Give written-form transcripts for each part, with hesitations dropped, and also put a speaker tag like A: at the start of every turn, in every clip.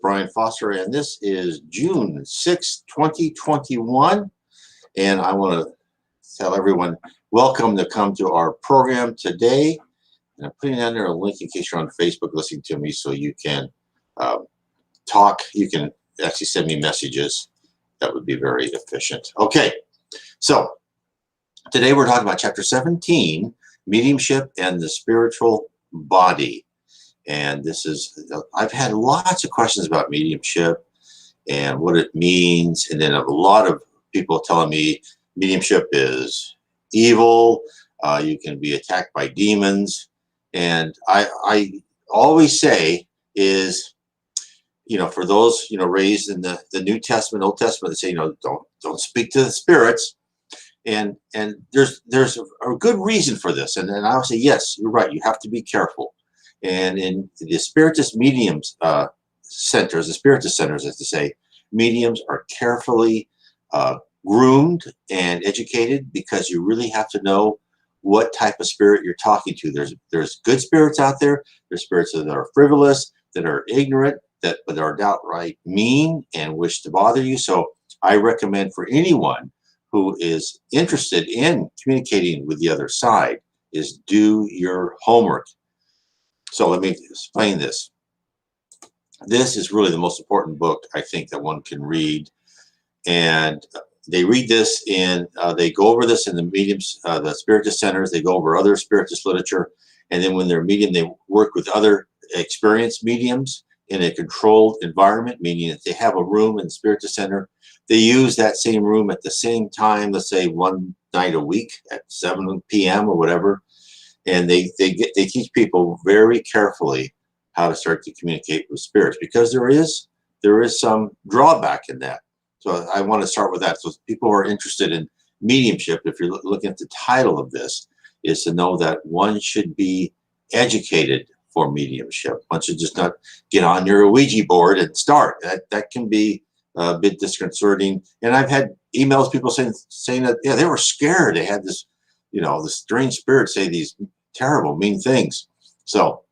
A: Brian Foster, and this is June 6, 2021. And I want to tell everyone, welcome to come to our program today. And I'm putting down there a link in case you're on Facebook listening to me so you can talk. You can actually send me messages. That would be very efficient. Okay, so today we're talking about Chapter 17, Mediumship and the Spiritual Body. And this is, I've had lots of questions about mediumship and what it means. And then a lot of people telling me mediumship is evil. You can be attacked by demons. And I always say is, you know, for those, you know, raised in the New Testament, Old Testament, they say, you know, don't speak to the spirits. And there's a good reason for this. And I would say, yes, you're right. You have to be careful. And in the Spiritist mediums centers, the Spiritist centers, as to say, mediums are carefully groomed and educated because you really have to know what type of spirit you're talking to. There's good spirits out there. There's spirits that are frivolous, that are ignorant, that are outright mean and wish to bother you. So I recommend for anyone who is interested in communicating with the other side is do your homework. So let me explain this. This is really the most important book I think that one can read. And they read this in, they go over this in the mediums, the Spiritist centers, they go over other Spiritist literature. And then when they're medium, they work with other experienced mediums in a controlled environment, meaning that they have a room in the Spiritist center. They use that same room at the same time, let's say one night a week at 7 p.m. or whatever. And they teach people very carefully how to start to communicate with spirits, because there is some drawback in that. So I want to start with that. So people who are interested in mediumship, if you're looking at the title of this, is to know that one should be educated for mediumship. One should just not get on your Ouija board and start. That can be a bit disconcerting. And I've had emails, people saying that, yeah, they were scared. They had this, you know, the strange spirit say these terrible, mean things. So,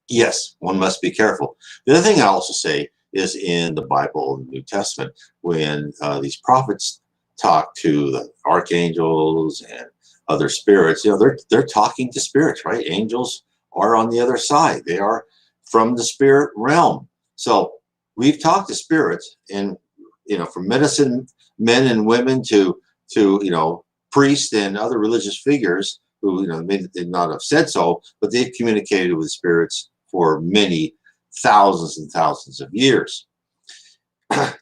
A: yes, one must be careful. The other thing I also say is in the Bible, the New Testament, when these prophets talk to the archangels and other spirits, you know, they're talking to spirits, right? Angels are on the other side. They are from the spirit realm. So we've talked to spirits, and, you know, from medicine men and women to you know, priests and other religious figures who, you know, may not have said so, but they've communicated with spirits for many thousands and thousands of years.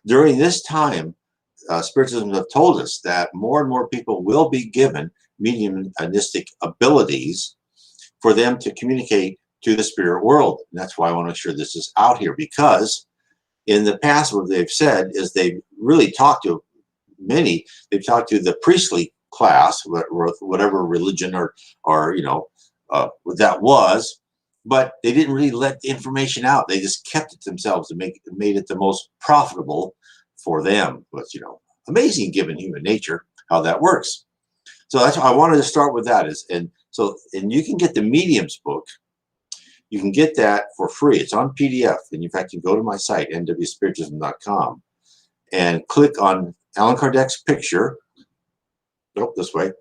A: During this time, Spiritism have told us that more and more people will be given mediumistic abilities for them to communicate to the spirit world. And that's why I want to make sure this is out here, because in the past, what they've said is they've really talked to many. They've talked to the priestly class, whatever religion or you know, what that was, but they didn't really let the information out. They just kept it to themselves and made it the most profitable for them. But, you know, amazing given human nature how that works. So that's why I wanted to start with that. And you can get the Mediums book. You can get that for free. It's on PDF. And in fact, you can go to my site, nwspiritism.com, and click on Allan Kardec's picture. Nope, this way.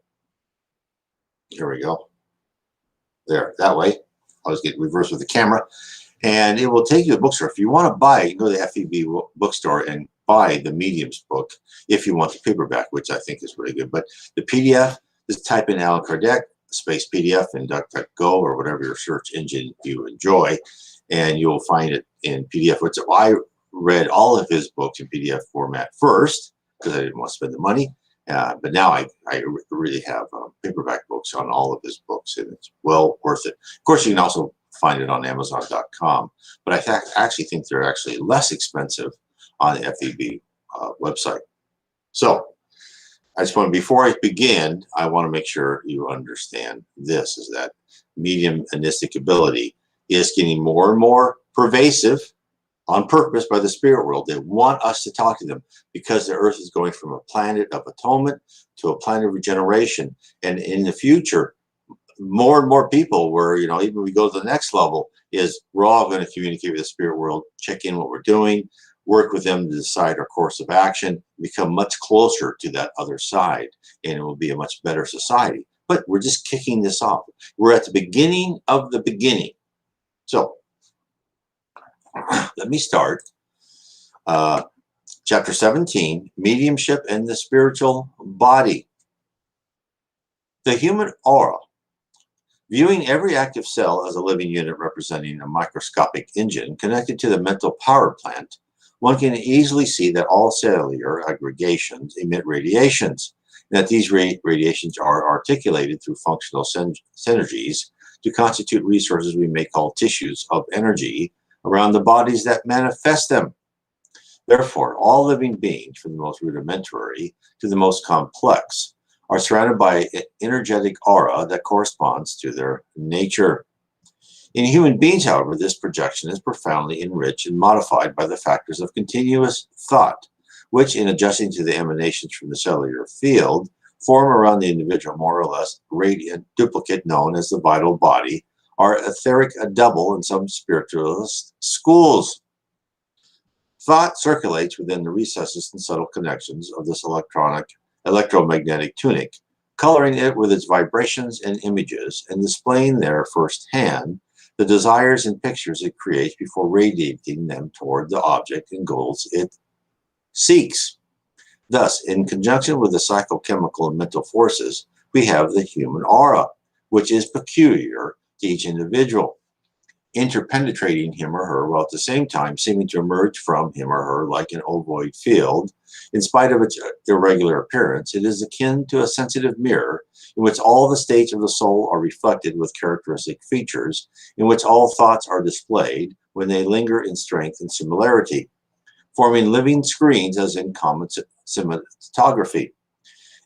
A: Here we go. There, that way. I'll just get reversed with the camera. And it will take you to a bookstore. If you want to buy it, you can go to the FEB bookstore and buy the Mediums book if you want the paperback, which I think is really good. But the PDF, just type in Allan Kardec, space PDF, in DuckDuckGo or whatever your search engine you enjoy, and you'll find it in PDF. Which I read all of his books in PDF format first because I didn't want to spend the money. But now I really have paperback books on all of his books, and it's well worth it. Of course, you can also find it on Amazon.com, but I actually think they're actually less expensive on the FEB website. So I just want to, before I begin, I want to make sure you understand this, is that mediumistic ability is getting more and more pervasive on purpose by the spirit world. They want us to talk to them because the earth is going from a planet of atonement to a planet of regeneration. And in the future, more and more people where, you know, even we go to the next level, is we're all going to communicate with the spirit world, check in what we're doing, work with them to decide our course of action, become much closer to that other side, and it will be a much better society. But we're just kicking this off. We're at the beginning of the beginning. So let me start. Chapter 17, Mediumship and the Spiritual Body. The human aura. Viewing every active cell as a living unit representing a microscopic engine connected to the mental power plant, one can easily see that all cellular aggregations emit radiations, and that these radiations are articulated through functional synergies to constitute resources we may call tissues of energy around the bodies that manifest them. Therefore, all living beings, from the most rudimentary to the most complex, are surrounded by an energetic aura that corresponds to their nature. In human beings, however, this projection is profoundly enriched and modified by the factors of continuous thought, which, in adjusting to the emanations from the cellular field, form around the individual more or less radiant duplicate known as the vital body, or etheric double in some spiritualist schools. Thought circulates within the recesses and subtle connections of this electromagnetic tunic, coloring it with its vibrations and images, and displaying there firsthand the desires and pictures it creates before radiating them toward the object and goals it seeks. Thus, in conjunction with the psychochemical and mental forces, we have the human aura, which is peculiar to each individual, interpenetrating him or her, while at the same time seeming to emerge from him or her like an ovoid field. In spite of its irregular appearance, it is akin to a sensitive mirror in which all the states of the soul are reflected with characteristic features, in which all thoughts are displayed when they linger in strength and similarity, forming living screens as in common cinematography.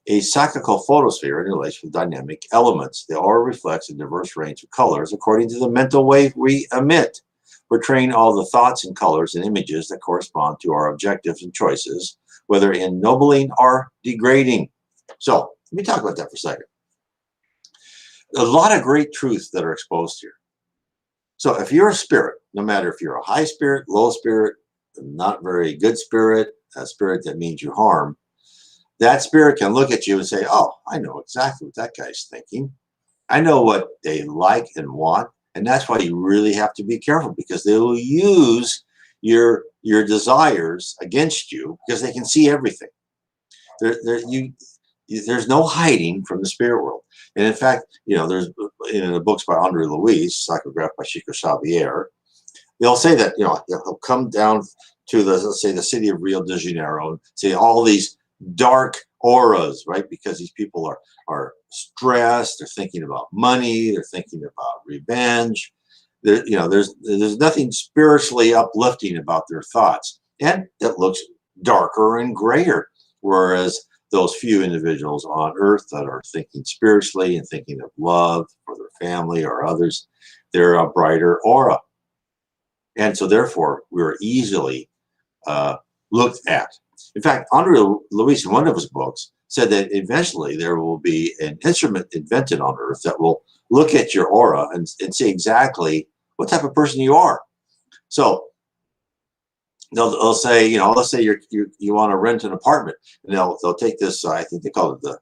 A: A psychical photosphere interlaces with dynamic elements. The aura reflects a diverse range of colors according to the mental wave we emit, portraying all the thoughts and colors and images that correspond to our objectives and choices, whether ennobling or degrading. So let me talk about that for a second. A lot of great truths that are exposed here. So if you're a spirit, no matter if you're a high spirit, low spirit, not very good spirit, a spirit that means you harm, that spirit can look at you and say, oh, I know exactly what that guy's thinking. I know what they like and want. And that's why you really have to be careful, because they will use your desires against you because they can see everything. There's no hiding from the spirit world. And in fact, there's in the books by Andre Luis, psychographed by Chico Xavier, they'll say that, they'll come down to let's say the city of Rio de Janeiro and say all these dark auras, right? Because these people are stressed, they're thinking about money, they're thinking about revenge. There's nothing spiritually uplifting about their thoughts, and it looks darker and grayer. Whereas those few individuals on earth that are thinking spiritually and thinking of love for their family or others, they're a brighter aura. And so therefore, we're easily looked at. In fact, Andre Luis, in one of his books, said that eventually there will be an instrument invented on Earth that will look at your aura and see exactly what type of person you are. So they'll say, let's say you want to rent an apartment, and they'll take this. I think they call it the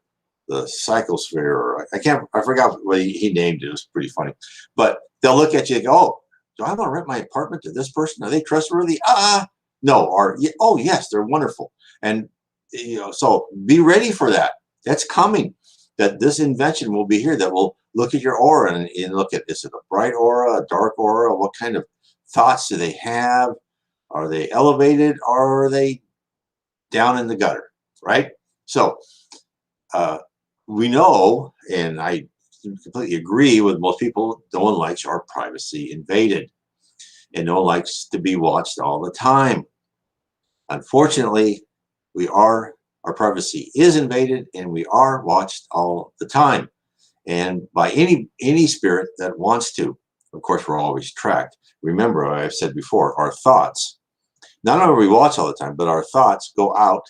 A: psychosphere, or I forgot what he named it. It was pretty funny, but they'll look at you and go, oh, do I want to rent my apartment to this person? Are they trustworthy? No. Or, oh, yes, they're wonderful. And, so be ready for that. That's coming. That this invention will be here that will look at your aura and look at, is it a bright aura, a dark aura? What kind of thoughts do they have? Are they elevated, or are they down in the gutter, right? So we know, and I completely agree with most people, no one likes our privacy invaded, and no one likes to be watched all the time. Unfortunately, our privacy is invaded, and we are watched all the time, and by any spirit that wants to. Of course, we're always tracked. Remember, I've said before, our thoughts, not only are we watched all the time, but our thoughts go out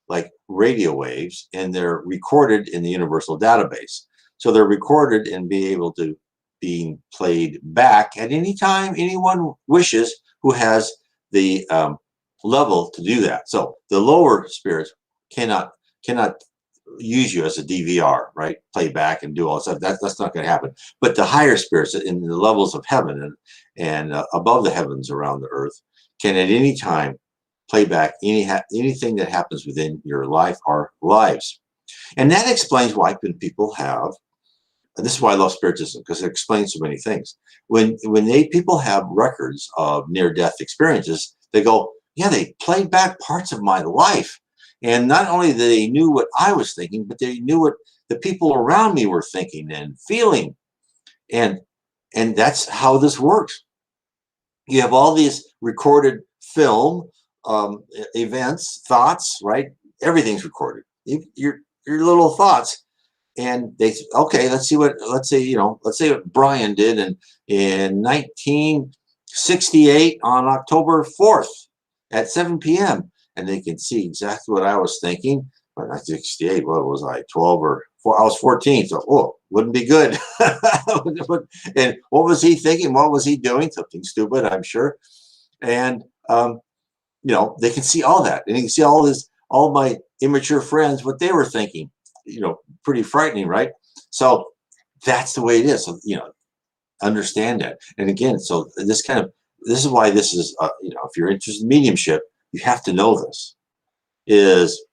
A: like radio waves, and they're recorded in the universal database. So they're recorded and be able to being played back at any time anyone wishes who has the level to do that. So the lower spirits cannot use you as a DVR, right? Play back and do all that stuff. That's not going to happen. But the higher spirits in the levels of heaven and above the heavens around the earth can at any time play back anything that happens within your life or lives. And that explains why people have, this is why I love Spiritism, because it explains so many things. When people have records of near-death experiences, they go, yeah, they played back parts of my life. And not only that they knew what I was thinking, but they knew what the people around me were thinking and feeling. And that's how this works. You have all these recorded film events, thoughts, right? Everything's recorded. Your little thoughts. And they, okay, let's say what Brian did in 1968 on October 4th at 7 p.m. And they can see exactly what I was thinking. But 1968, what was I, 12 or 4? I was 14, so wouldn't be good. And what was he thinking? What was he doing? Something stupid, I'm sure. And they can see all that, and you can see all my immature friends, what they were thinking. Pretty frightening, right? So that's the way it is. So, understand that. And again, so this is why this is, if you're interested in mediumship, you have to know this, is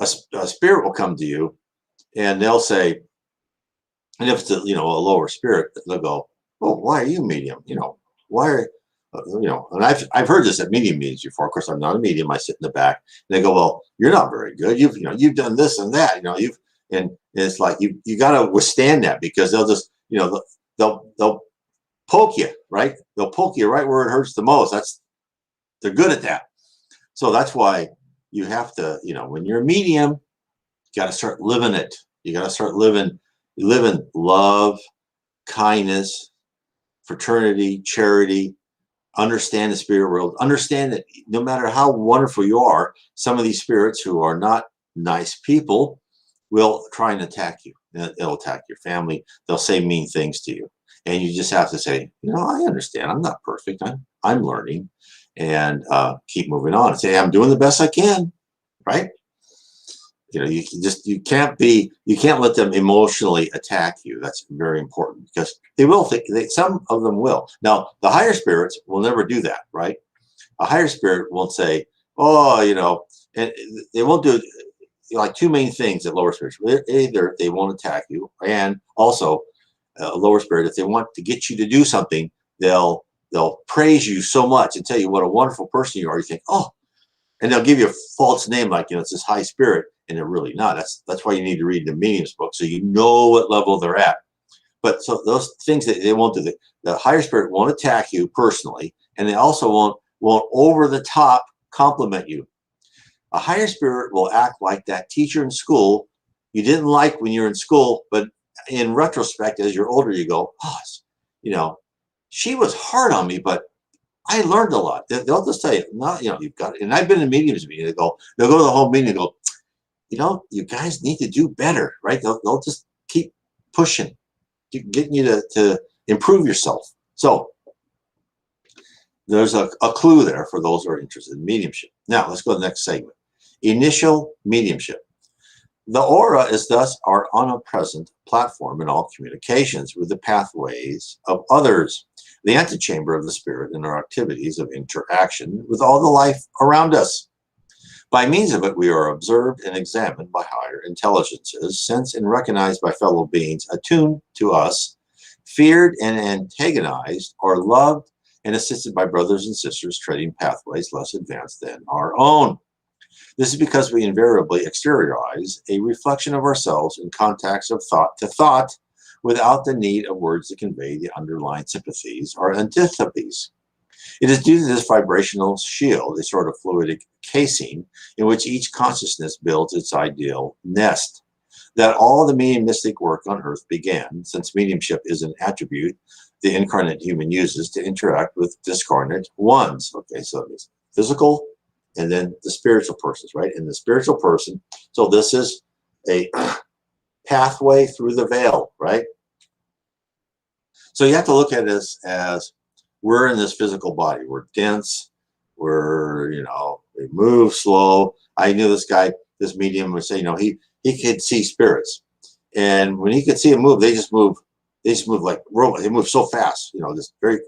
A: a spirit will come to you and they'll say, and if it's a lower spirit, they'll go, oh, why are you medium? Why are, and I've heard this at medium meetings before. Of course, I'm not a medium. I sit in the back. And they go, well, you're not very good. You've done this and that. And it's like you got to withstand that, because they'll just they'll poke you, right? They'll poke you right where it hurts the most. They're good at that. So that's why you have to, when you're a medium, you got to start living it. You got to start living love, kindness, fraternity, charity. Understand the spirit world. Understand that no matter how wonderful you are, some of these spirits who are not nice people will try and attack you. They'll attack your family. They'll say mean things to you. And you just have to say, I understand. I'm not perfect. I'm learning, and keep moving on and say, I'm doing the best I can, right? You can't let them emotionally attack you. That's very important, because they will some of them will. Now, the higher spirits will never do that, right? A higher spirit won't say, and they won't do like two main things that lower spirits. Either they won't attack you, and also a lower spirit, if they want to get you to do something, they'll praise you so much and tell you what a wonderful person you are. You think, oh, and they'll give you a false name, like, it's this high spirit, and they're really not. That's why you need to read the medium's book, so you know what level they're at. But so those things that they won't do, the higher spirit won't attack you personally, and they also won't over the top compliment you. A higher spirit will act like that teacher in school you didn't like when you're in school, but in retrospect, as you're older, you go, oh, she was hard on me, but I learned a lot. They'll just tell you, no, you've got it. And I've been in mediums meeting. They'll go to the whole meeting and go, you guys need to do better, right? They'll just keep pushing, getting you to improve yourself. So there's a clue there for those who are interested in mediumship. Now let's go to the next segment. Initial mediumship. The aura is thus our omnipresent platform in all communications with the pathways of others, the antechamber of the spirit in our activities of interaction with all the life around us. By means of it, we are observed and examined by higher intelligences, sensed and recognized by fellow beings attuned to us, feared and antagonized, or loved and assisted by brothers and sisters treading pathways less advanced than our own. This is because we invariably exteriorize a reflection of ourselves in contacts of thought to thought without the need of words to convey the underlying sympathies or antipathies. It is due to this vibrational shield, a sort of fluidic casing in which each consciousness builds its ideal nest, that all the mediumistic work on earth began, since mediumship is an attribute the incarnate human uses to interact with discarnate ones. Okay, so it's physical, and then the spiritual persons, right? And the spiritual person, so this is a pathway through the veil, right? So you have to look at this as we're in this physical body. We're dense. We're, we move slow. I knew this guy, this medium would say, he could see spirits. And when he could see them move, they just move like robots. They move so fast, just very,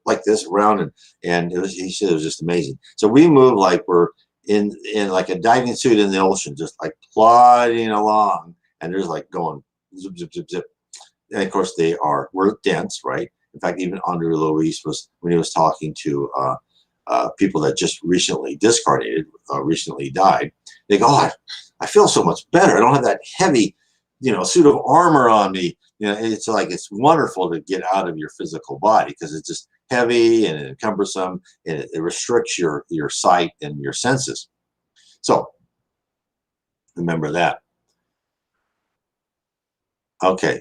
A: like this around. And he said it was just amazing. So we move like we're in like a diving suit in the ocean, just like plodding along. And there's like going zip, zip, zip, zip. And of course we're dense, right? In fact, even Andre Luis when he was talking to people that just recently discarnated, recently died, they go, oh, I feel so much better. I don't have that heavy, suit of armor on me. It's like, it's wonderful to get out of your physical body because it's just heavy and cumbersome, and it restricts your sight and your senses. So remember that. Okay.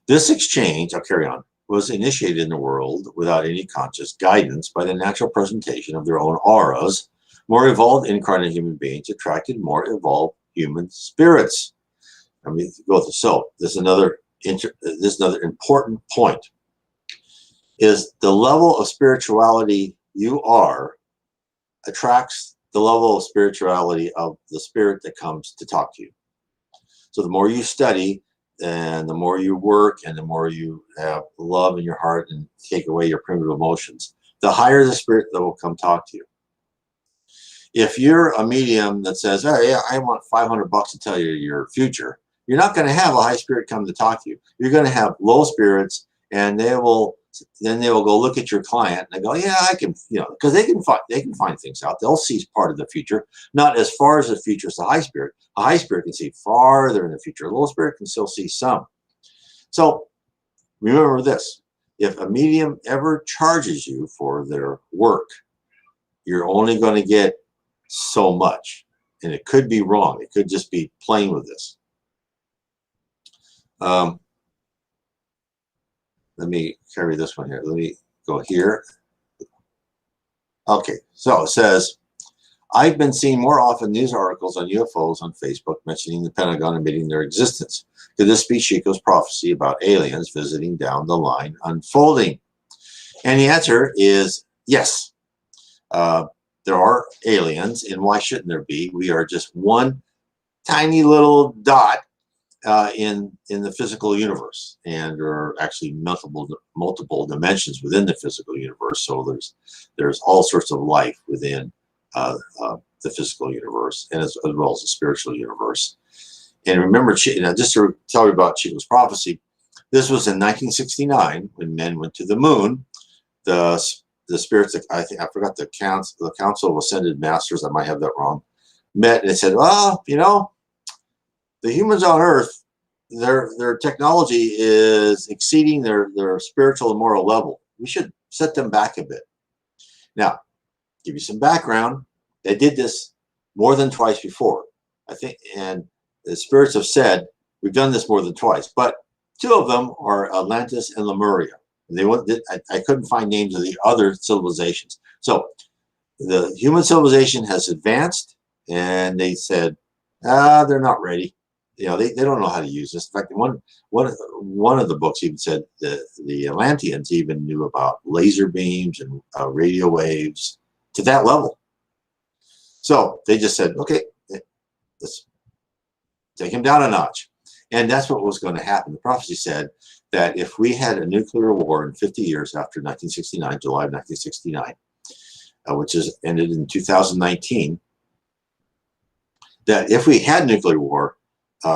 A: This exchange, I'll carry on, was initiated in the world without any conscious guidance by the natural presentation of their own auras. More evolved incarnate human beings attracted more evolved human spirits. I mean, so this is another important point, is the level of spirituality you are attracts the level of spirituality of the spirit that comes to talk to you. So the more you study, and the more you work, and the more you have love in your heart and take away your primitive emotions, the higher the spirit that will come talk to you. If you're a medium that says, oh yeah, I want $500 to tell you your future, you're not going to have a high spirit come to talk to you. You're going to have low spirits, and they will go look at your client and they go, yeah, I can, because they can find things out. They'll see part of the future, not as far as the future as the high spirit. A high spirit can see farther in the future. A low spirit can still see some. So remember this: if a medium ever charges you for their work, you're only going to get so much, and it could be wrong. It could just be playing with this. Let me carry this one here. Let me go here. Okay, so it says, I've been seeing more often news articles on UFOs on Facebook mentioning the Pentagon admitting their existence. Could this be Chico's prophecy about aliens visiting down the line unfolding? And the answer is yes. There are aliens, and why shouldn't there be? We are just one tiny little dot in the physical universe, and there are actually multiple dimensions within the physical universe. So there's all sorts of life within the physical universe, and as well as the spiritual universe. And remember, just to tell you about Chico's prophecy, this was in 1969 when men went to the moon. The spirits, I forgot the Council of Ascended Masters, I might have that wrong, met and they said, well, the humans on Earth, their technology is exceeding their spiritual and moral level. We should set them back a bit. Now, give you some background. They did this more than twice before, I think, and the spirits have said we've done this more than twice. But two of them are Atlantis and Lemuria. I couldn't find names of the other civilizations. So the human civilization has advanced, and they said, they're not ready. They don't know how to use this. In fact, one of the books even said the Atlanteans even knew about laser beams and radio waves to that level. So they just said, okay, let's take him down a notch. And that's what was going to happen. The prophecy said that if we had a nuclear war in 50 years after 1969, July of 1969, which is ended in 2019, that if we had nuclear war,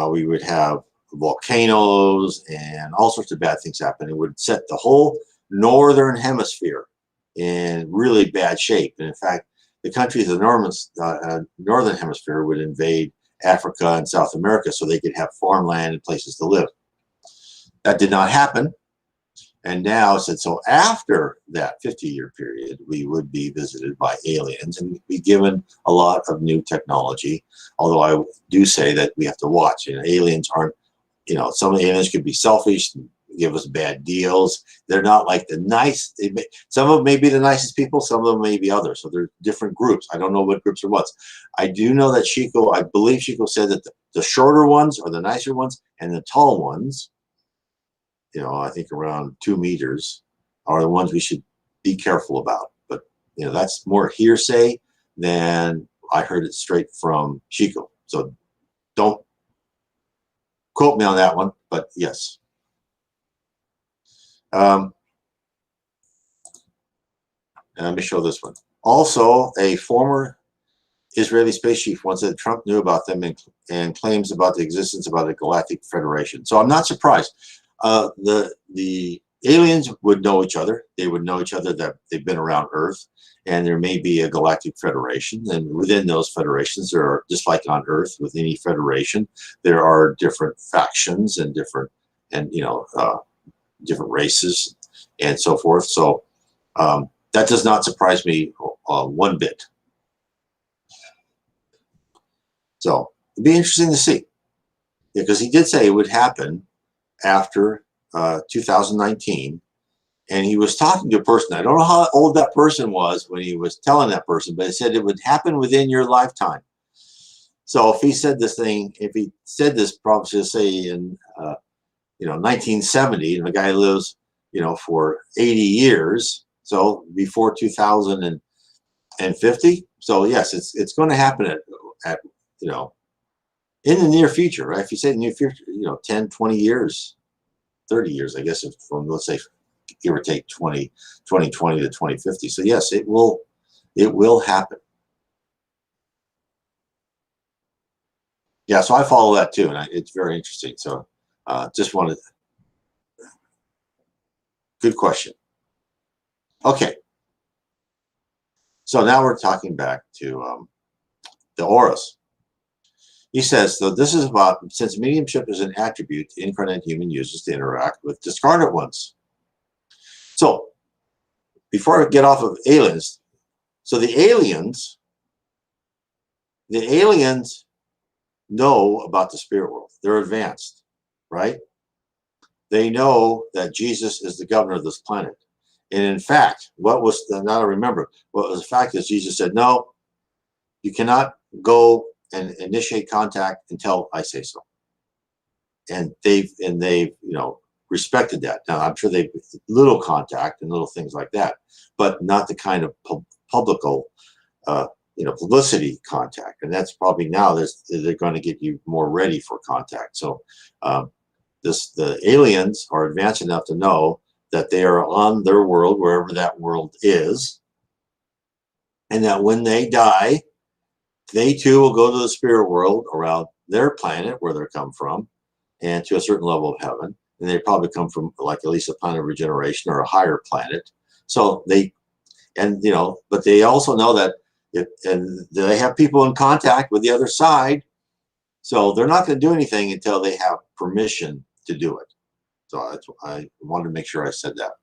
A: we would have volcanoes and all sorts of bad things happen. It would set the whole northern hemisphere in really bad shape. And in fact, the countries of the northern hemisphere would invade Africa and South America so they could have farmland and places to live. That did not happen. And now it said, so after that 50-year period, we would be visited by aliens and be given a lot of new technology. Although I do say that we have to watch. Aliens aren't, some aliens could be selfish and give us bad deals. They're not like the nice. Some of them may be the nicest people. Some of them may be others. So they're different groups. I don't know what groups are what. I do know that Chico, I believe Chico said that the shorter ones are the nicer ones, and the tall ones, I think around 2 meters, are the ones we should be careful about. But that's more hearsay than I heard it straight from Chico. So don't quote me on that one, but yes. And let me show this one. Also, a former Israeli space chief once said Trump knew about them and claims about the existence of a galactic federation. So I'm not surprised. The aliens would know each other. They would know each other, that they've been around Earth, and there may be a galactic federation. And within those federations, there are, just like on Earth, with any federation, there are different factions and different races and so forth. So that does not surprise me one bit. So it'd be interesting to see, because he did say it would happen after 2019, and he was talking to a person. I don't know how old that person was when he was telling that person, but he said it would happen within your lifetime. So if he said this, probably should say in 1970, and the guy lives for 80 years, so before 2050. So yes, it's going to happen at in the near future, right? If you say the near future, 10, 20 years, 30 years, I guess, from, let's say, give or take 2020 to 2050. So yes, it will happen. Yeah, so I follow that too, and it's very interesting. So just wanted, good question. Okay. So now we're talking back to the auras. He says, so this is about, since mediumship is an attribute the incarnate human uses to interact with discarnate ones. So before I get off of aliens, so the aliens know about the spirit world. They're advanced, right? They know that Jesus is the governor of this planet. And in fact, now I remember, what was the fact is Jesus said, no, you cannot go and initiate contact until I say so. And they've respected that. Now I'm sure they've little contact and little things like that, but not the kind of publicity contact. And that's probably now they're going to get you more ready for contact. So the aliens are advanced enough to know that they are on their world, wherever that world is, and that when they die, they too will go to the spirit world around their planet where they come from, and to a certain level of heaven. And they probably come from like at least a planet of regeneration or a higher planet. So but they also know that and they have people in contact with the other side. So they're not going to do anything until they have permission to do it. So I wanted to make sure I said that.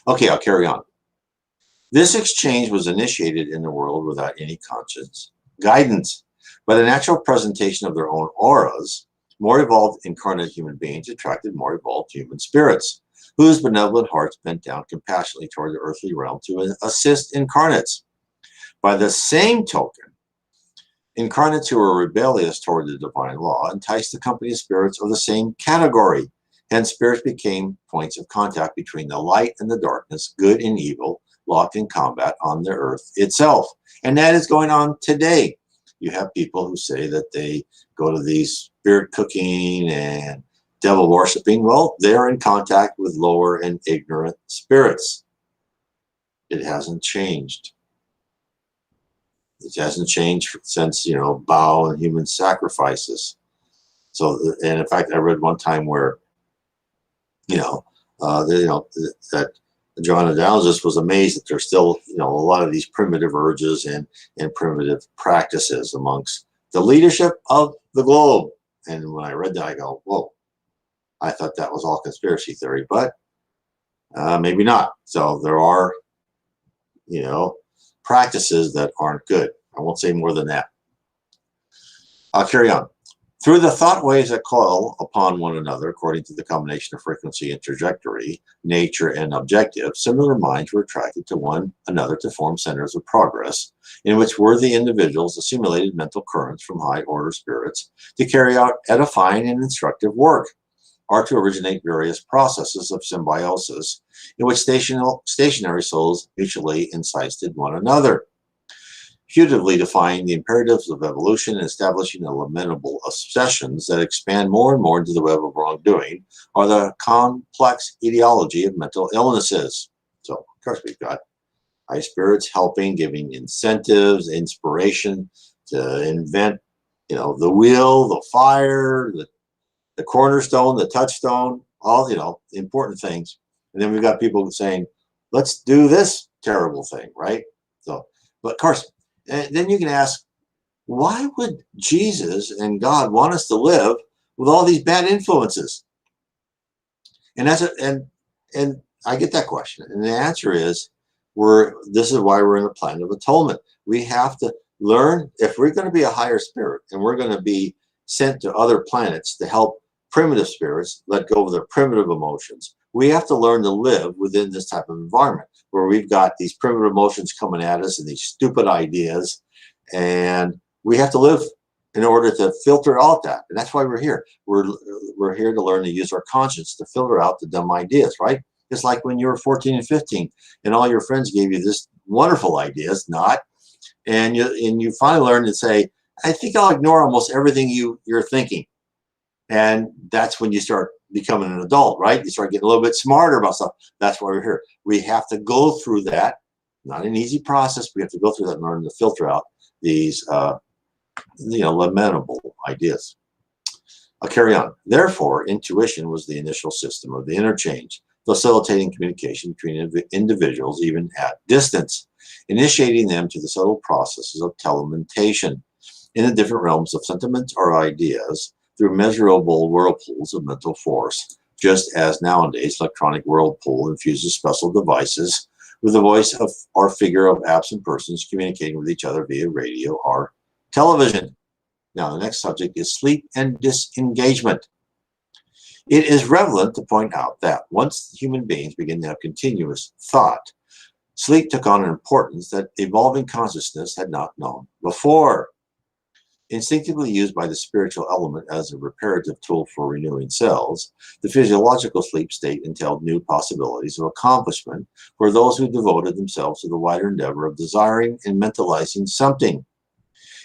A: Okay, I'll carry on. This exchange was initiated in the world without any conscious guidance, but a natural presentation of their own auras. More evolved incarnate human beings attracted more evolved human spirits, whose benevolent hearts bent down compassionately toward the earthly realm to assist incarnates. By the same token, incarnates who were rebellious toward the divine law enticed the company of spirits of the same category. Hence, spirits became points of contact between the light and the darkness, good and evil, locked in combat on the earth itself. And that is going on today. You have people who say that they go to these spirit cooking and devil worshiping. Well, they're in contact with lower and ignorant spirits. It hasn't changed. It hasn't changed since, Bao and human sacrifices. So, and in fact, I read one time where, that John Adalgist was amazed that there's still, a lot of these primitive urges and primitive practices amongst the leadership of the globe. And when I read that, I go, whoa, I thought that was all conspiracy theory, but maybe not. So there are, practices that aren't good. I won't say more than that. I'll carry on. Through the thought waves that coil upon one another, according to the combination of frequency and trajectory, nature and objective, similar minds were attracted to one another to form centers of progress, in which worthy individuals assimilated mental currents from high order spirits to carry out edifying and instructive work. are to originate various processes of symbiosis in which stationary souls mutually incised one another, putatively defying the imperatives of evolution and establishing the lamentable obsessions that expand more and more into the web of wrongdoing, are the complex etiology of mental illnesses. So, of course, we've got high spirits helping, giving incentives, inspiration to invent, the wheel, the fire, the cornerstone, the touchstone, all, important things. And then we've got people saying, let's do this terrible thing, right? So, but of course, then you can ask, why would Jesus and God want us to live with all these bad influences? And and I get that question. And the answer is, this is why we're in a plan of atonement. We have to learn, if we're going to be a higher spirit and we're going to be sent to other planets to help primitive spirits let go of their primitive emotions, we have to learn to live within this type of environment where we've got these primitive emotions coming at us and these stupid ideas, and we have to live in order to filter out that. And that's why we're here. We're here to learn to use our conscience to filter out the dumb ideas, right? It's like when you were 14 and 15 and all your friends gave you this wonderful ideas, and you finally learn to say, I think I'll ignore almost everything you're thinking. And that's when you start becoming an adult, right? You start getting a little bit smarter about stuff. That's why we're here. We have to go through that. Not an easy process. We have to go through that in order to filter out these, lamentable ideas. I'll carry on. Therefore, intuition was the initial system of the interchange, facilitating communication between individuals even at distance, initiating them to the subtle processes of telementation in the different realms of sentiments or ideas through measurable whirlpools of mental force, just as nowadays electronic whirlpool infuses special devices with the voice of or figure of absent persons communicating with each other via radio or television. Now, the next subject is sleep and disengagement. It is relevant to point out that once human beings begin to have continuous thought, sleep took on an importance that evolving consciousness had not known before. Instinctively used by the spiritual element as a reparative tool for renewing cells, the physiological sleep state entailed new possibilities of accomplishment for those who devoted themselves to the wider endeavor of desiring and mentalizing something.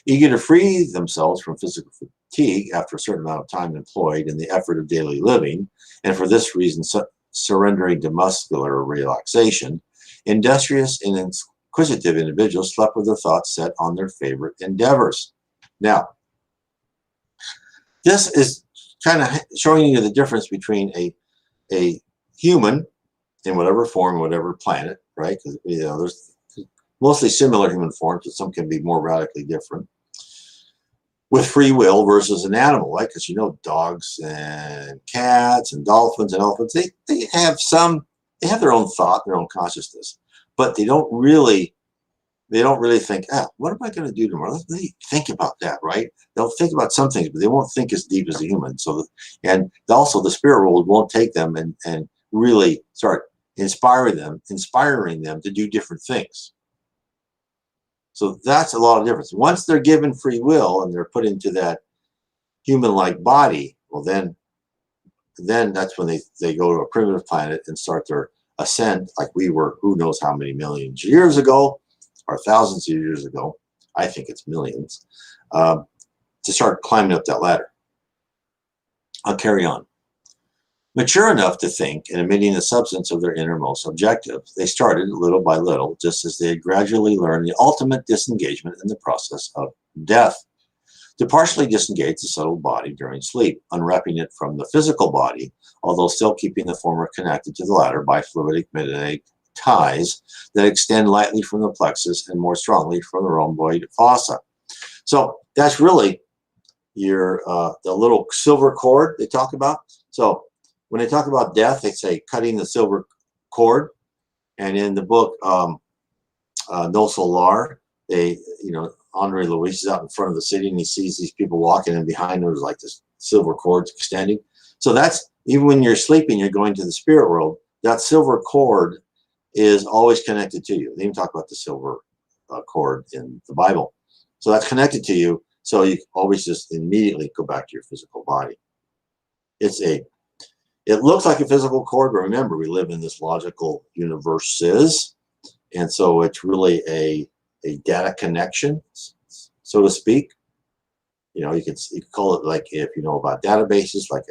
A: Eager to free themselves from physical fatigue after a certain amount of time employed in the effort of daily living, and for this reason surrendering to muscular relaxation, industrious and inquisitive individuals slept with their thoughts set on their favorite endeavors. Now, this is kind of showing you the difference between a human in whatever form, whatever planet, right? Because there's mostly similar human forms, but some can be more radically different, with free will versus an animal, right? Because dogs and cats and dolphins and elephants, they have their own thought, their own consciousness, but they don't really think, what am I going to do tomorrow? They think about that, right? They'll think about some things, but they won't think as deep as a human. And also the spirit world won't take them and really start inspiring them to do different things. So that's a lot of difference. Once they're given free will and they're put into that human-like body, well, then that's when they go to a primitive planet and start their ascent, like we were, who knows how many millions of years ago, or thousands of years ago, I think it's millions, to start climbing up that ladder. I'll carry on. Mature enough to think and admitting the substance of their innermost objective, they started little by little, just as they had gradually learned the ultimate disengagement in the process of death, to partially disengage the subtle body during sleep, unwrapping it from the physical body, although still keeping the former connected to the latter by fluidic magnetic ties that extend lightly from the plexus and more strongly from the rhomboid fossa. So that's really the little silver cord they talk about. So when they talk about death, they say cutting the silver cord. And in the book No Solar, Andre Luis is out in front of the city and he sees these people walking, and behind them there's like this silver cords extending. So that's, even when you're sleeping, you're going to the spirit world, that silver cord is always connected to you. They even talk about the silver cord in the Bible. So that's connected to you, so you always just immediately go back to your physical body. It's a It looks like a physical cord, but remember, we live in this logical universes. And so it's really a data connection, so to speak. You know, you could call it, like, if you know about databases, like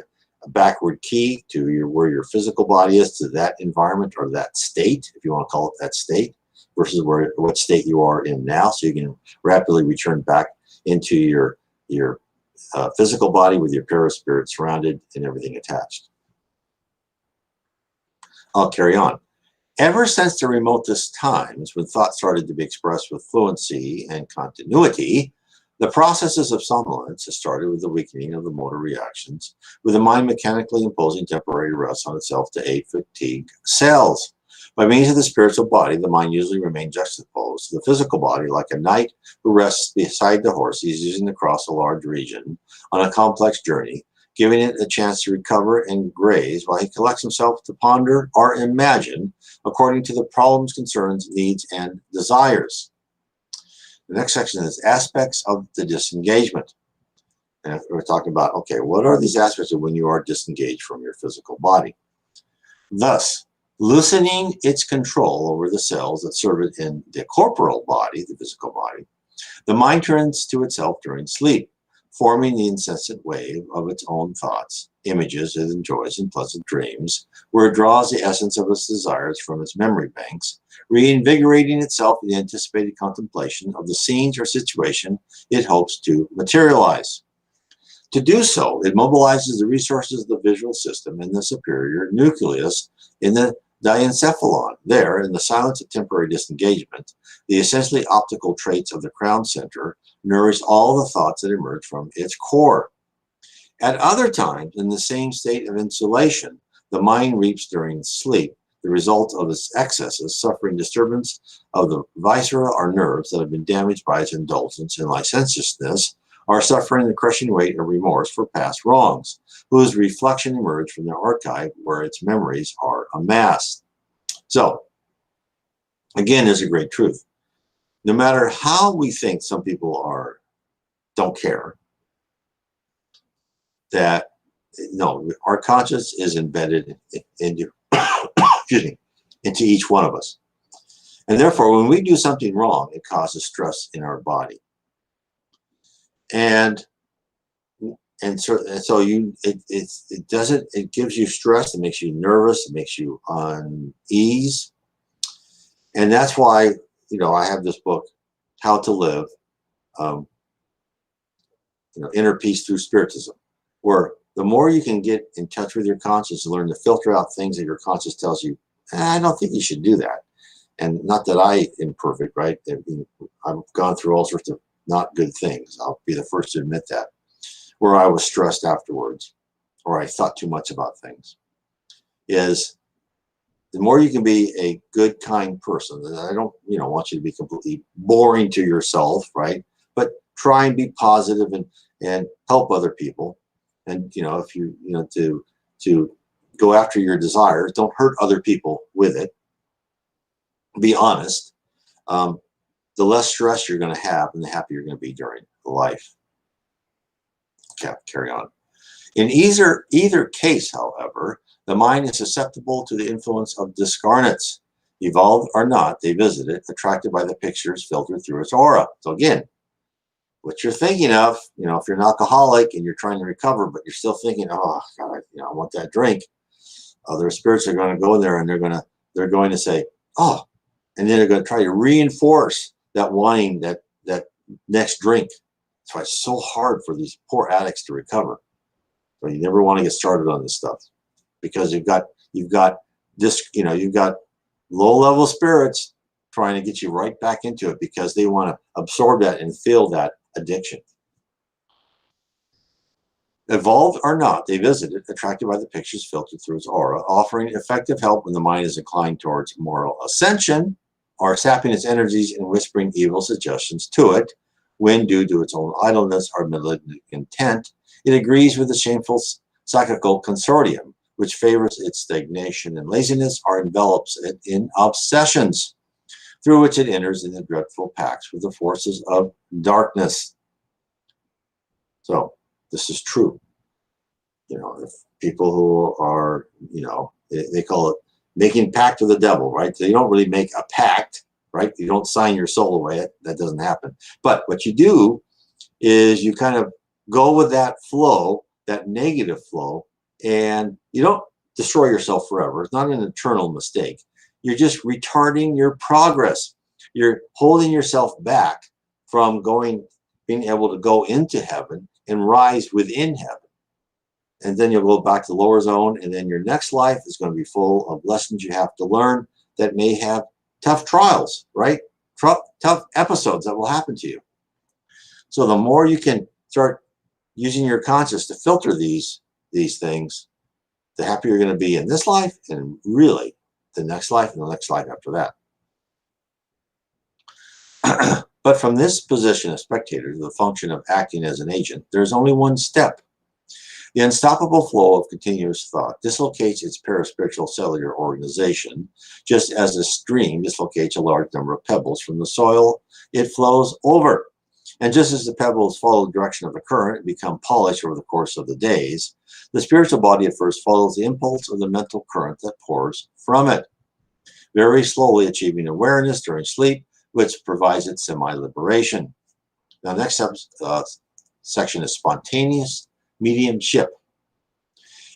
A: a backward key to where your physical body is to that environment or that state, if you want to call it that state, versus what state you are in now, so you can rapidly return back into your physical body with your paraspirit surrounded and everything attached. I'll carry on. Ever since the remotest times, when thought started to be expressed with fluency and continuity, the processes of somnolence has started with the weakening of the motor reactions, with the mind mechanically imposing temporary rest on itself to aid fatigue cells. By means of the spiritual body, the mind usually remains juxtaposed to the physical body, like a knight who rests beside the horse he's using to cross a large region on a complex journey, giving it a chance to recover and graze while he collects himself to ponder or imagine according to the problems, concerns, needs, and desires. The next section is aspects of the disengagement. And we're talking about, okay, what are these aspects of when you are disengaged from your physical body? Thus, loosening its control over the cells that serve it in the corporal body, the physical body, the mind turns to itself during sleep, forming the incessant wave of its own thoughts, images it enjoys in pleasant dreams, where it draws the essence of its desires from its memory banks, reinvigorating itself in the anticipated contemplation of the scenes or situation it hopes to materialize. To do so, it mobilizes the resources of the visual system in the superior nucleus in the diencephalon. There, in the silence of temporary disengagement, the essentially optical traits of the crown center nourish all the thoughts that emerge from its core. At other times, in the same state of insulation, the mind reaps during sleep the result of its excesses, suffering disturbance of the viscera or nerves that have been damaged by its indulgence in licentiousness, are suffering the crushing weight of remorse for past wrongs, whose reflection emerged from their archive where its memories are amassed. So, again, there's a great truth. No matter how we think some people don't care, that no, our conscience is embedded into, excuse me, into each one of us. And therefore, when we do something wrong, it causes stress in our body. And so it gives you stress, it makes you nervous, it makes you unease. And that's why, I have this book, How to Live, Inner Peace Through Spiritism, where the more you can get in touch with your conscience and learn to filter out things that your conscience tells you, I don't think you should do that. And not that I am perfect, right? I've gone through all sorts of not good things. I'll be the first to admit that, where I was stressed afterwards, or I thought too much about things, is the more you can be a good, kind person. And I don't, want you to be completely boring to yourself, right? But try and be positive and help other people. And, if you, to go after your desires, don't hurt other people with it. Be honest. The less stress you're going to have and the happier you're going to be during life. Okay, carry on. In either case, however, the mind is susceptible to the influence of discarnates. Evolved or not, they visit it, attracted by the pictures filtered through its aura. So again, what you're thinking of, if you're an alcoholic and you're trying to recover, but you're still thinking, oh, God, I want that drink. Other spirits are going to go in there and they're going to say, oh, and then they're going to try to reinforce that wine, that next drink. That's why it's so hard for these poor addicts to recover. So you never want to get started on this stuff, because you've got low-level spirits trying to get you right back into it, because they want to absorb that and fill that addiction. Evolved or not, they visit it, attracted by the pictures filtered through its aura, offering effective help when the mind is inclined towards moral ascension, or sapping its energies and whispering evil suggestions to it, when, due to its own idleness or malignant intent, it agrees with the shameful psychical consortium, which favors its stagnation and laziness, or envelops it in obsessions, through which it enters into dreadful pacts with the forces of darkness. So, this is true. If people who are, you know, they call it making pact with the devil, right? So you don't really make a pact, right? You don't sign your soul away. That doesn't happen. But what you do is you kind of go with that flow, that negative flow, and you don't destroy yourself forever. It's not an eternal mistake. You're just retarding your progress. You're holding yourself back from being able to go into heaven and rise within heaven. And then you'll go back to the lower zone, and then your next life is going to be full of lessons you have to learn that may have tough trials, right? Tough episodes that will happen to you. So the more you can start using your conscious to filter these things, the happier you're going to be in this life, and really the next life and the next life after that. But from this position of spectator to the function of acting as an agent, there's only one step. The unstoppable flow of continuous thought dislocates its paraspiritual cellular organization, just as a stream dislocates a large number of pebbles from the soil it flows over. And just as the pebbles follow the direction of the current and become polished over the course of the days, the spiritual body at first follows the impulse of the mental current that pours from it, very slowly achieving awareness during sleep, which provides it semi-liberation. Now, next section is spontaneous mediumship.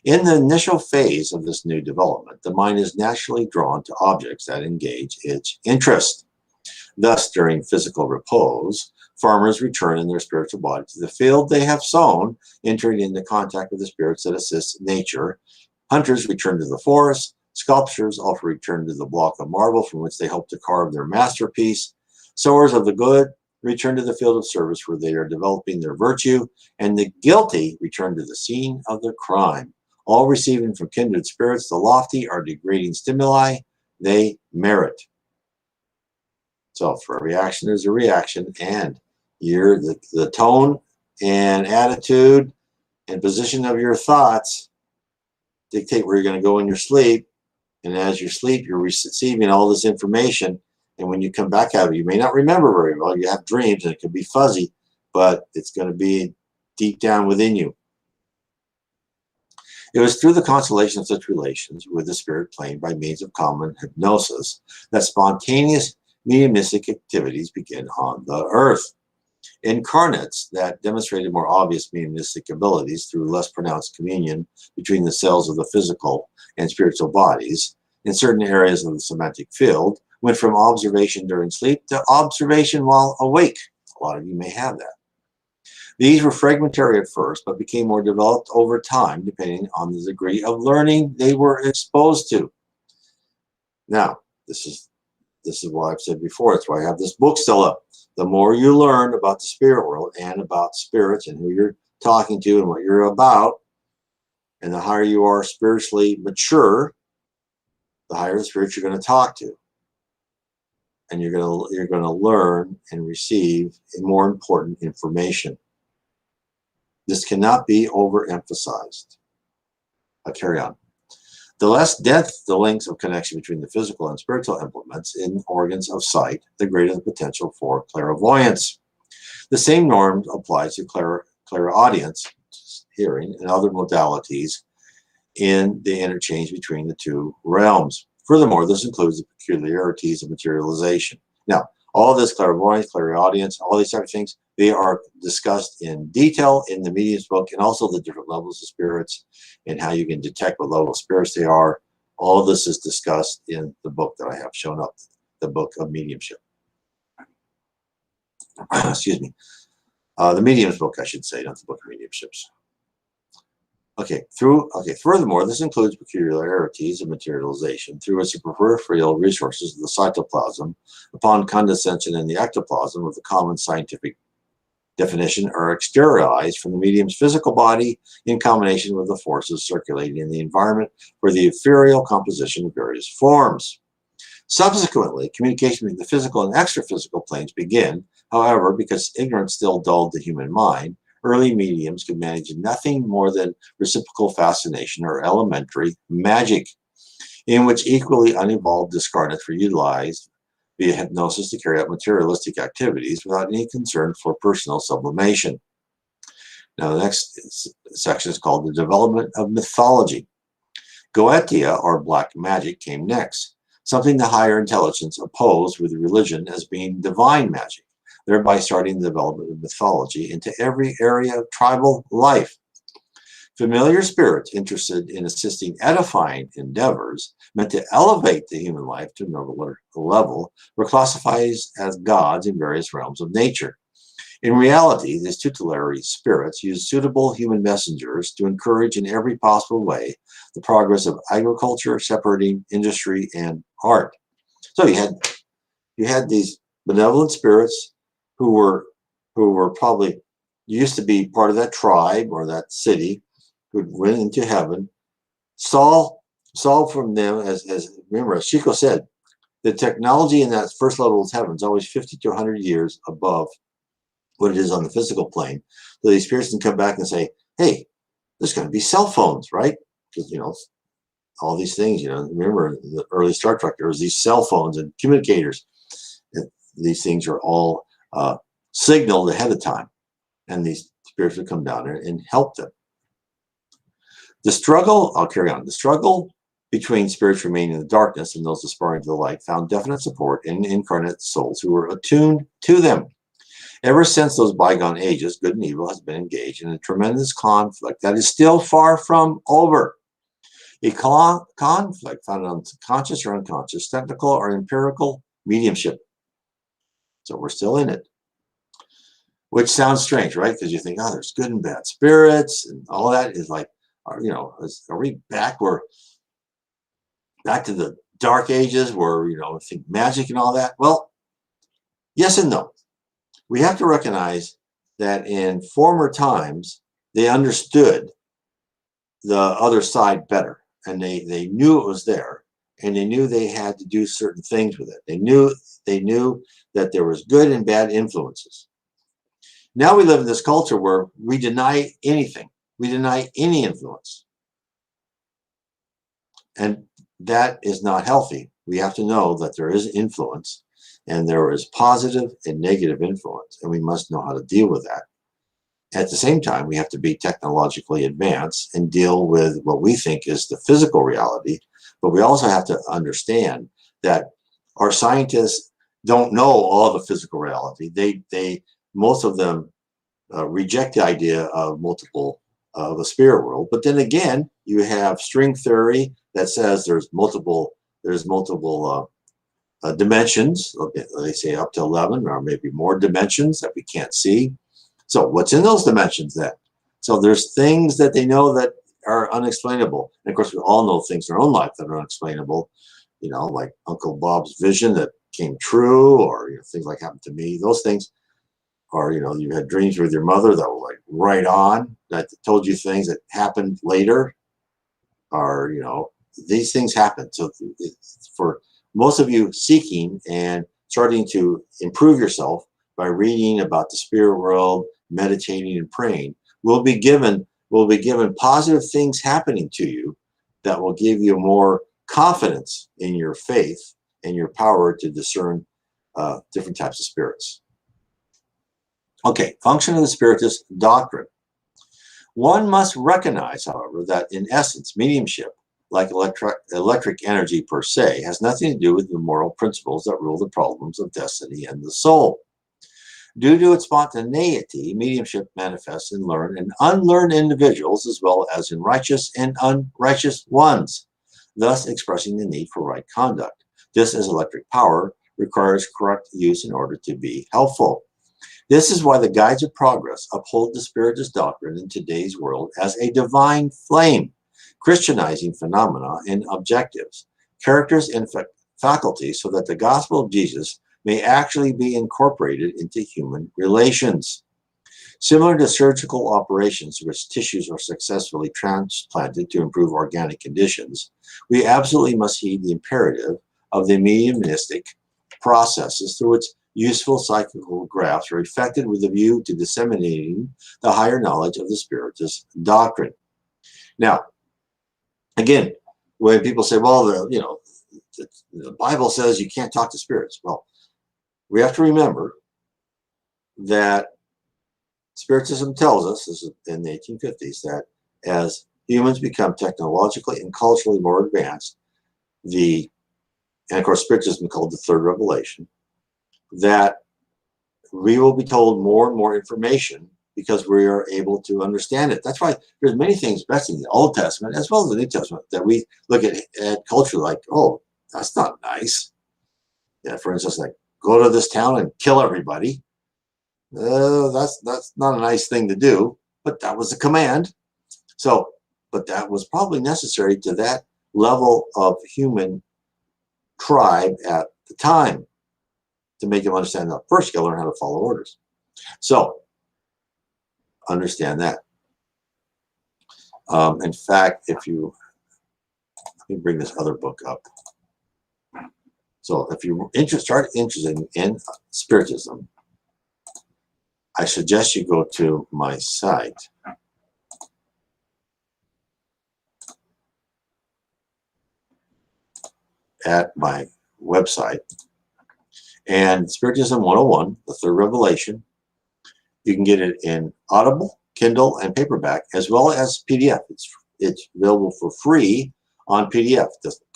A: In the initial phase of this new development, the mind is naturally drawn to objects that engage its interest. Thus, during physical repose, farmers return in their spiritual body to the field they have sown, entering into contact with the spirits that assist nature. Hunters return to the forest. Sculptors often return to the block of marble from which they hope to carve their masterpiece. Sowers of the good return to the field of service where they are developing their virtue, and the guilty return to the scene of their crime, all receiving from kindred spirits the lofty or degrading stimuli they merit. So for every action, there's a reaction, and the tone and attitude and position of your thoughts dictate where you're going to go in your sleep. And as you sleep, you're receiving all this information. And when you come back out of it, you may not remember very well. You have dreams, and it could be fuzzy, but it's going to be deep down within you. It was through the constellation of such relations with the spirit plane by means of common hypnosis that spontaneous mediumistic activities begin on the earth. Incarnates that demonstrated more obvious mediumistic abilities through less pronounced communion between the cells of the physical and spiritual bodies in certain areas of the somatic field went from observation during sleep to observation while awake. A lot of you may have that. These were fragmentary at first, but became more developed over time, depending on the degree of learning they were exposed to. Now, this is what I've said before. That's why I have this book still up. The more you learn about the spirit world and about spirits and who you're talking to and what you're about, and the higher you are spiritually mature, the higher the spirits you're going to talk to. And you're going to learn and receive more important information. This cannot be overemphasized. I'll carry on. The less dense the links of connection between the physical and spiritual implements in organs of sight, the greater the potential for clairvoyance. The same norm applies to clairaudience, hearing, and other modalities in the interchange between the two realms. Furthermore, this includes the peculiarities of materialization. Now, all of this clairvoyance, clairaudience, all these type of things, they are discussed in detail in the Medium's book, and also the different levels of spirits and how you can detect what level of spirits they are. All of this is discussed in the book that I have shown up, the book of Mediumship. Excuse me. The Medium's book, I should say, not the book of Mediumships. Furthermore, this includes peculiarities of materialization through its peripheral resources of the cytoplasm upon condensation in the ectoplasm of the common scientific definition are exteriorized from the medium's physical body in combination with the forces circulating in the environment for the ethereal composition of various forms. Subsequently, communication between the physical and extra-physical planes begin. However, because ignorance still dulled the human mind, early mediums could manage nothing more than reciprocal fascination or elementary magic, in which equally unevolved discarnates were utilized via hypnosis to carry out materialistic activities without any concern for personal sublimation. Now, the next section is called the development of mythology. Goetia, or black magic, came next, something the higher intelligence opposed with religion as being divine magic, thereby starting the development of mythology into every area of tribal life. Familiar spirits interested in assisting edifying endeavors meant to elevate the human life to another level were classified as gods in various realms of nature. In reality, these tutelary spirits used suitable human messengers to encourage in every possible way the progress of agriculture, separating industry and art. So you had these benevolent spirits who were probably used to be part of that tribe or that city, who went into heaven, saw from them as remember, as Chico said, the technology in that first level of heaven is always 50 to 100 years above what it is on the physical plane. So these spirits can come back and say, hey, there's going to be cell phones, right? Because, all these things, remember in the early Star Trek, there was these cell phones and communicators. And these things are all signaled ahead of time. And these spirits would come down there and help them. I'll carry on. The struggle between spirits remaining in the darkness and those aspiring to the light found definite support in incarnate souls who were attuned to them. Ever since those bygone ages, good and evil has been engaged in a tremendous conflict that is still far from over. A conflict founded on conscious or unconscious, technical or empirical mediumship. So we're still in it. Which sounds strange, right? Because you think, there's good and bad spirits, and all that is like, are we back to the dark ages where, think magic and all that? Well, yes and no. We have to recognize that in former times, they understood the other side better, and they knew it was there, and they knew they had to do certain things with it. They knew that there was good and bad influences. Now we live in this culture where we deny anything. We deny any influence. And that is not healthy. We have to know that there is influence, and there is positive and negative influence, and we must know how to deal with that. At the same time, we have to be technologically advanced and deal with what we think is the physical reality, but we also have to understand that our scientists don't know all the physical reality. Most of them reject the idea of the spirit world. But then again, you have string theory that says there's multiple dimensions. They say up to 11 or maybe more dimensions that we can't see. So what's in those dimensions then? So there's things that they know that are unexplainable. And of course, we all know things in our own life that are unexplainable, like Uncle Bob's vision that came true, or things like happened to me. Those things are, you had dreams with your mother that were like right on, that told you things that happened later, or, these things happen. So for most of you seeking and starting to improve yourself by reading about the spirit world, meditating and praying, will be given positive things happening to you that will give you more confidence in your faith and your power to discern different types of spirits. Okay, function of the Spiritist doctrine. One must recognize, however, that in essence, mediumship, like electric energy per se, has nothing to do with the moral principles that rule the problems of destiny and the soul. Due to its spontaneity, mediumship manifests in learned and unlearned individuals as well as in righteous and unrighteous ones, thus expressing the need for right conduct. This, as electric power, requires correct use in order to be helpful. This is why the guides of progress uphold the Spiritist doctrine in today's world as a divine flame, Christianizing phenomena and objectives, characters and faculties, so that the gospel of Jesus may actually be incorporated into human relations. Similar to surgical operations in which tissues are successfully transplanted to improve organic conditions, we absolutely must heed the imperative of the mediumistic processes through which useful psychographs are effected with a view to disseminating the higher knowledge of the Spiritist doctrine. Now, again, when people say, well, the Bible says you can't talk to spirits. Well, we have to remember that Spiritism tells us, this is in the 1850s, that as humans become technologically and culturally more advanced, and of course Spiritism called the third revelation, that we will be told more and more information because we are able to understand it. That's why there's many things, especially in the Old Testament as well as the New Testament, that we look at culture like, oh, that's not nice. Yeah, for instance, like go to this town and kill everybody. That's not a nice thing to do, but that was a command. So, but that was probably necessary to that level of human tribe at the time to make them understand that first you got to learn how to follow orders. So, understand that. In fact, let me bring this other book up. So if you start interested in Spiritism, I suggest you go to my site. At my website. And Spiritism 101, the third revelation, you can get it in Audible, Kindle, and paperback, as well as PDF. It's available for free on PDF. It doesn't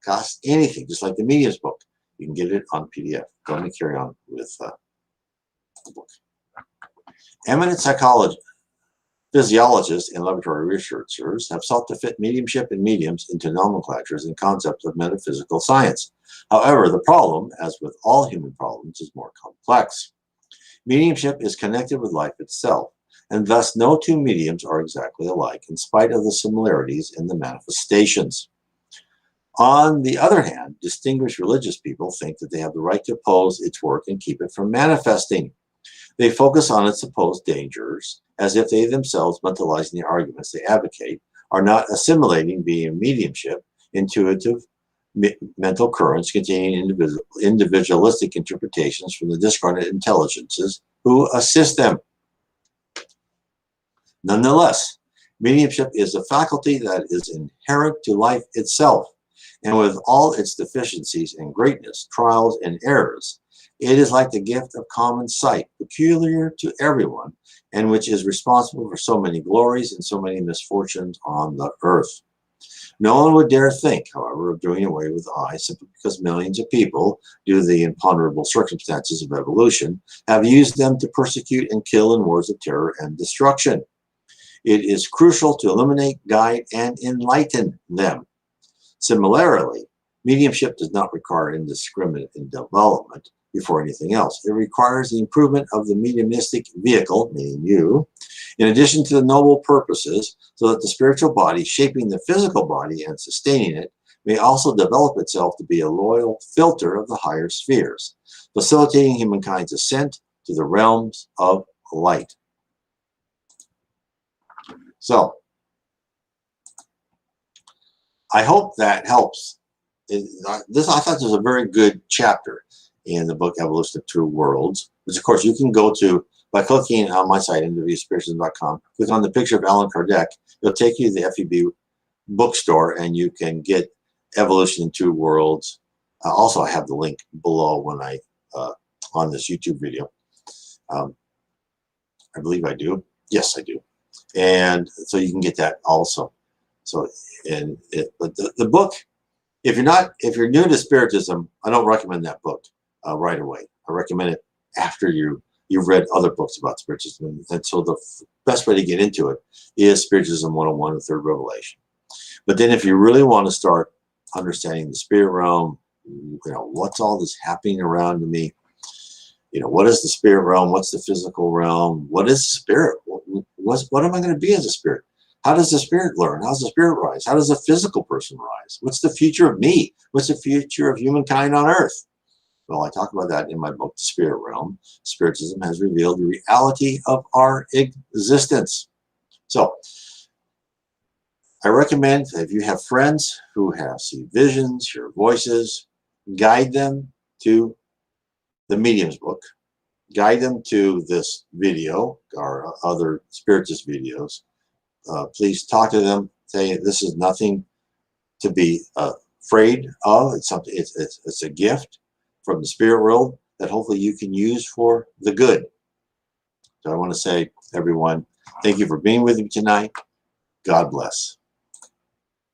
A: cost anything, just like the Medium's book. You can get it on PDF. Let me carry on with the book. Eminent physiologists and laboratory researchers have sought to fit mediumship and mediums into nomenclatures and concepts of metaphysical science. However, the problem, as with all human problems, is more complex. Mediumship is connected with life itself, and thus no two mediums are exactly alike, in spite of the similarities in the manifestations. On the other hand, distinguished religious people think that they have the right to oppose its work and keep it from manifesting. They focus on its supposed dangers, as if they themselves, mentalizing the arguments they advocate, are not assimilating being mediumship, intuitive mental currents containing individualistic interpretations from the discarnate intelligences who assist them. Nonetheless, mediumship is a faculty that is inherent to life itself, and with all its deficiencies and greatness, trials and errors, it is like the gift of common sight, peculiar to everyone, and which is responsible for so many glories and so many misfortunes on the earth. No one would dare think, however, of doing away with eyes simply because millions of people, due to the imponderable circumstances of evolution, have used them to persecute and kill in wars of terror and destruction. It is crucial to illuminate, guide, and enlighten them. Similarly, mediumship does not require indiscriminate development before anything else. It requires the improvement of the mediumistic vehicle, meaning you, in addition to the noble purposes, so that the spiritual body, shaping the physical body and sustaining it, may also develop itself to be a loyal filter of the higher spheres, facilitating humankind's ascent to the realms of light. So, I hope that helps. I thought this was a very good chapter in the book Evolution of Two Worlds, which of course you can go to by clicking on my site, interviewspiritism.com. Click on the picture of Allan Kardec. It'll take you to the FEB bookstore, and you can get Evolution in Two Worlds. Also, I have the link below when on this YouTube video. I believe I do. Yes, I do. And so you can get that also. So, but the book, if you're new to Spiritism, I don't recommend that book right away. I recommend it after you've read other books about Spiritism. And so the best way to get into it is Spiritism 101, the third revelation. But then if you really want to start understanding the spirit realm, what's all this happening around me? What is the spirit realm? What's the physical realm? What is spirit? What am I going to be as a spirit? How does the spirit learn? How does the spirit rise? How does the physical person rise? What's the future of me? What's the future of humankind on earth? Well, I talk about that in my book, The Spirit Realm. Spiritism has revealed the reality of our existence. So, I recommend if you have friends who see visions, hear voices, guide them to the Medium's book, guide them to this video or other Spiritist videos. Please talk to them. Say this is nothing to be afraid of. It's something. It's a gift from the spirit world that hopefully you can use for the good. So I want to say, everyone, thank you for being with me tonight. God bless.